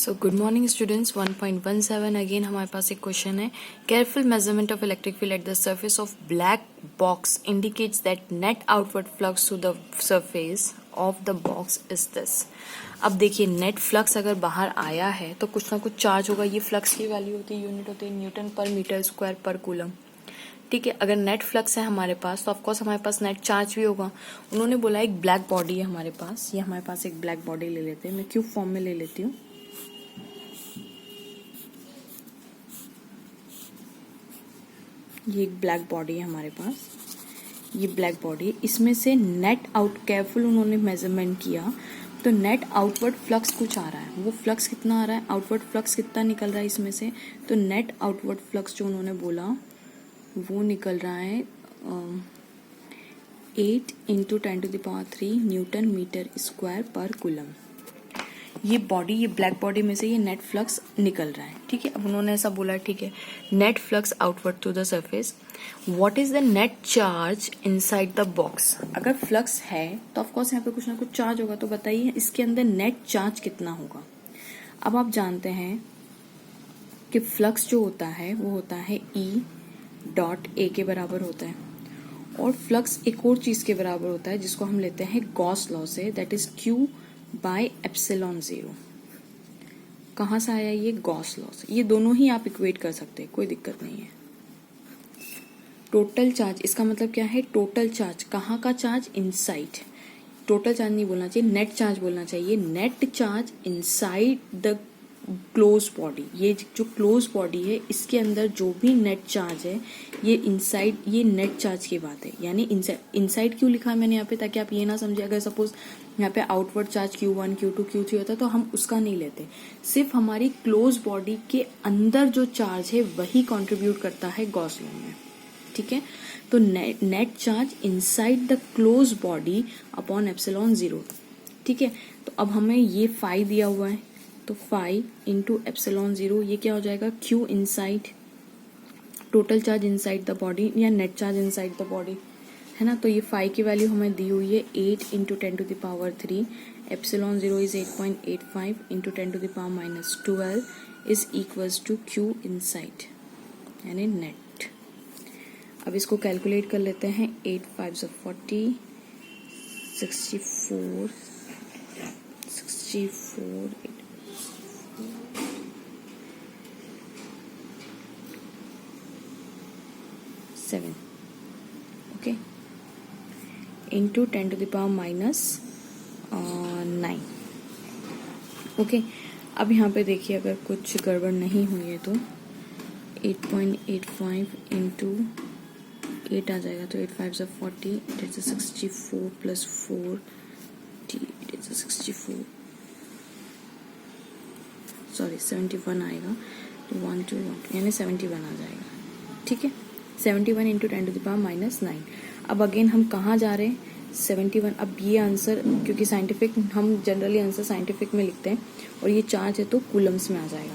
सो good morning students 1.17 again हमारे पास एक क्वेश्चन है। Careful measurement of electric field at the surface of black box indicates that net outward flux to the surface of the box is this. अब देखिए net flux अगर बाहर आया है तो कुछ ना कुछ चार्ज होगा। ये फ्लक्स की वैल्यू होती है, यूनिट होती है न्यूटन पर मीटर स्क्वायर पर कूलम। ठीक है, अगर नेट फ्लक्स है हमारे पास तो ऑफकोर्स हमारे पास नेट चार्ज भी होगा। उन्होंने बोला एक ब्लैक बॉडी है हमारे पास, ये हमारे पास एक ब्लैक बॉडी ले लेते हैं। मैं क्यूब फॉर्म में ले लेती हूँ। ये एक ब्लैक बॉडी है हमारे पास, ये ब्लैक बॉडी, इसमें से नेट आउट केयरफुल उन्होंने मेजरमेंट किया तो नेट आउटवर्ड फ्लक्स कुछ आ रहा है। वो फ्लक्स कितना आ रहा है, आउटवर्ड फ्लक्स कितना निकल रहा है इसमें से, तो नेट आउटवर्ड फ्लक्स जो उन्होंने बोला वो निकल रहा है 8 इंटू 10⁻³ न्यूटन मीटर स्क्वायर पर कूलम। ये बॉडी, ये ब्लैक बॉडी में से ये नेट फ्लक्स निकल रहा है। ठीक है, अब उन्होंने ऐसा बोला, ठीक है, net flux outward to the surface, what is the net charge inside the box. अगर फ्लक्स है तो ऑफकोर्स यहाँ पे कुछ ना कुछ चार्ज होगा, तो बताइए इसके अंदर नेट चार्ज कितना होगा। अब आप जानते हैं कि फ्लक्स जो होता है वो होता है E.A के बराबर होता है, और फ्लक्स एक और चीज के बराबर होता है जिसको हम लेते हैं गॉस लॉ से, दैट इज Q/ε0। कहां से आया ये, गॉस लॉ से। ये दोनों ही आप इक्वेट कर सकते हैं, कोई दिक्कत नहीं है। टोटल चार्ज, इसका मतलब क्या है, टोटल चार्ज, कहाँ का चार्ज, इनसाइड। टोटल चार्ज नहीं बोलना चाहिए, नेट चार्ज बोलना चाहिए। Net charge inside the close body, ये जो क्लोज बॉडी है इसके अंदर जो भी नेट चार्ज है ये इनसाइड, ये नेट चार्ज की बात है। यानी इनसाइड क्यों लिखा है मैंने यहाँ पे, ताकि आप ये ना समझे अगर सपोज यहाँ पे outward charge Q1 Q2 Q3 होता तो हम उसका नहीं लेते। सिर्फ हमारी क्लोज बॉडी के अंदर जो चार्ज है वही कॉन्ट्रीब्यूट करता है गॉस लॉ में। ठीक है, तो net charge inside the close body upon ε0। ठीक है, तो अब हमें ये फाई दिया हुआ है, तो फाई इंटू ε0 ये क्या हो जाएगा, Q inside, total charge inside the body या net charge inside the body, है ना। तो ये फाई की वैल्यू हमें दी हुई है 8 into 10⁻³ ε0 is 8.85 into 10⁻⁻12 is equals to Q inside यानी नेट। अब इसको कैलकुलेट कर लेते हैं। 8 5 40, 64 7 ओके इंटू 10⁻⁹ ओके। अब यहाँ पे देखिए अगर कुछ गड़बड़ नहीं हुई है तो 8.85 इंटू 8 आ जाएगा, तो 8 5 40, it is 64 plus 4, it is 64, sorry 71 आएगा, तो 1 2 1 यानी 71 आ जाएगा। ठीक है, 71 इंटू 10⁻⁹। अब अगेन हम कहाँ जा रहे हैं, 71। अब ये आंसर, क्योंकि साइंटिफिक, हम जनरली आंसर साइंटिफिक में लिखते हैं और ये चार्ज है तो कूलम्स में आ जाएगा।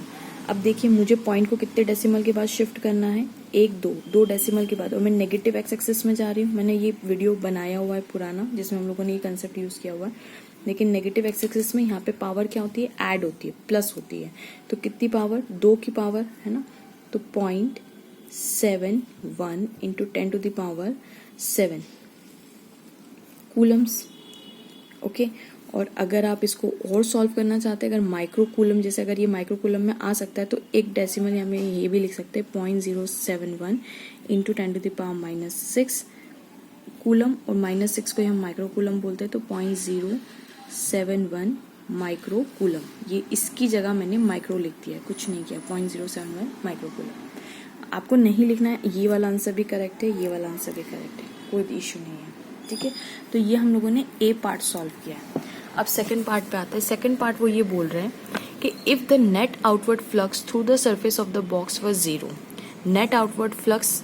अब देखिए मुझे पॉइंट को कितने डेसिमल के बाद शिफ्ट करना है, 1 2 डेसिमल के बाद, और मैं नेगेटिव एक्स एक्सिस में जा रही हूँ। मैंने ये वीडियो बनाया हुआ है पुराना जिसमें हम लोगों ने ये कंसेप्ट यूज किया हुआ है, लेकिन नेगेटिव एक्स एक्सिस में यहाँ पे पावर क्या होती है, ऐड होती है, प्लस होती है। तो कितनी पावर, 2 की पावर, है ना। तो 0.71 इंटू 10⁻7 कूलम्स। ओके, और अगर आप इसको और सॉल्व करना चाहते हैं, अगर माइक्रो कूलम, जैसे अगर ये माइक्रो कूलम में आ सकता है तो एक डेसिमल हमें ये भी लिख सकते हैं, 0.071 इंटू 10⁻⁻6 कूलम, और -6 को हम माइक्रो कूलम बोलते हैं, तो 0.071 माइक्रो कूलम। ये इसकी जगह मैंने माइक्रो लिख दिया है, कुछ नहीं किया, 0.071 माइक्रो कूलम। आपको नहीं लिखना है, ये वाला आंसर भी करेक्ट है, ये वाला आंसर भी करेक्ट है, कोई इश्यू नहीं है। ठीक है, तो ये हम लोगों ने ए पार्ट सॉल्व किया है। अब सेकंड पार्ट पे आता है। सेकंड पार्ट वो ये बोल रहे हैं कि if the net outward flux through the surface of the box was 0, net outward flux,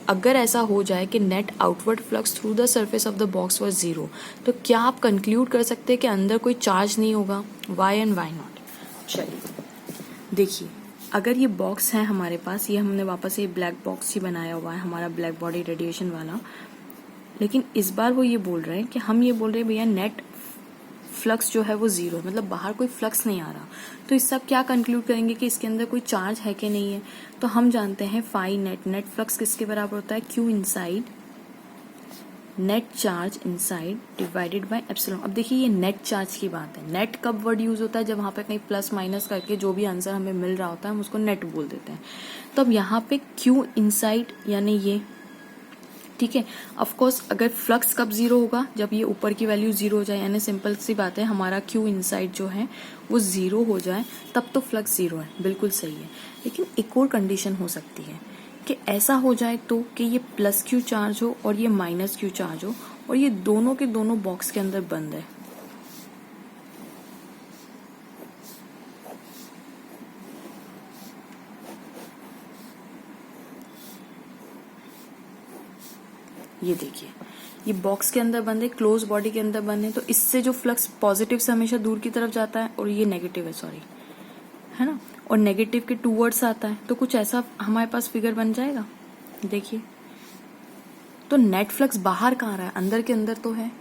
अगर ऐसा हो जाए कि net outward flux through the surface of the box was 0, तो क्या आप कंक्लूड कर सकते हैं कि अंदर कोई चार्ज नहीं होगा, वाई एंड वाई नॉट। चलिए देखिए, अगर ये बॉक्स है हमारे पास, ये हमने वापस ये ब्लैक बॉक्स ही बनाया हुआ है हमारा ब्लैक बॉडी रेडिएशन वाला, लेकिन इस बार वो ये बोल रहे हैं कि हम ये बोल रहे हैं भैया नेट फ्लक्स जो है वो जीरो है, मतलब बाहर कोई फ्लक्स नहीं आ रहा। तो इससे आप क्या कंक्लूड करेंगे कि इसके अंदर कोई चार्ज है कि नहीं है। तो हम जानते हैं फाई नेट, नेट फ्लक्स किसके बराबर होता है, Q inside net charge inside divided by epsilon. अब देखिए ये नेट चार्ज की बात है। नेट कब वर्ड यूज होता है, जब वहां पे कहीं प्लस माइनस करके जो भी आंसर हमें मिल रहा होता है हम उसको नेट बोल देते हैं। तो अब यहाँ पे क्यू इनसाइड यानी ये, ठीक है। ऑफ कोर्स अगर फ्लक्स कब जीरो होगा, जब ये ऊपर की वैल्यू जीरो हो जाए, यानी सिंपल सी बात है हमारा क्यू इनसाइड जो है वो जीरो हो जाए, तब तो फ्लक्स जीरो है, बिल्कुल सही है। लेकिन एक और कंडीशन हो सकती है कि ऐसा हो जाए तो कि ये प्लस क्यू चार्ज हो और ये माइनस क्यू चार्ज हो और ये दोनों के दोनों बॉक्स के अंदर बंद है। ये देखिए ये बॉक्स के अंदर बंद है, क्लोज बॉडी के अंदर बंद है, तो इससे जो फ्लक्स पॉजिटिव से हमेशा दूर की तरफ जाता है और ये नेगेटिव है, सॉरी, है ना, और नेगेटिव के टूवर्ड्स आता है, तो कुछ ऐसा हमारे पास फिगर बन जाएगा। देखिए तो नेट फ्लक्स बाहर कहाँ रहा है, अंदर के अंदर तो है।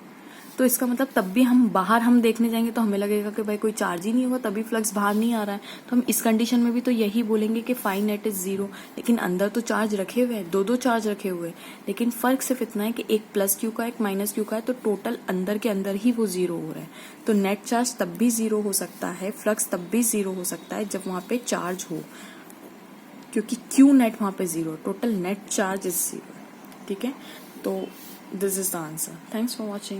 तो इसका मतलब तब भी हम बाहर हम देखने जाएंगे तो हमें लगेगा कि भाई कोई चार्ज ही नहीं होगा, तभी फ्लक्स बाहर नहीं आ रहा है। तो हम इस कंडीशन में भी तो यही बोलेंगे कि फाई नेट इज जीरो। लेकिन अंदर तो चार्ज रखे हुए हैं, दो चार्ज रखे हुए हैं, लेकिन फर्क सिर्फ इतना है कि एक प्लस क्यू का एक माइनस क्यू का है, तो टोटल अंदर के अंदर ही वो जीरो हो रहा है। तो नेट चार्ज तब भी जीरो हो सकता है, फ्लक्स तब भी जीरो हो सकता है जब वहां पे चार्ज हो, क्योंकि क्यू नेट वहां पे zero, total net charge is zero. ठीक है, तो this is the answer. Thanks for watching.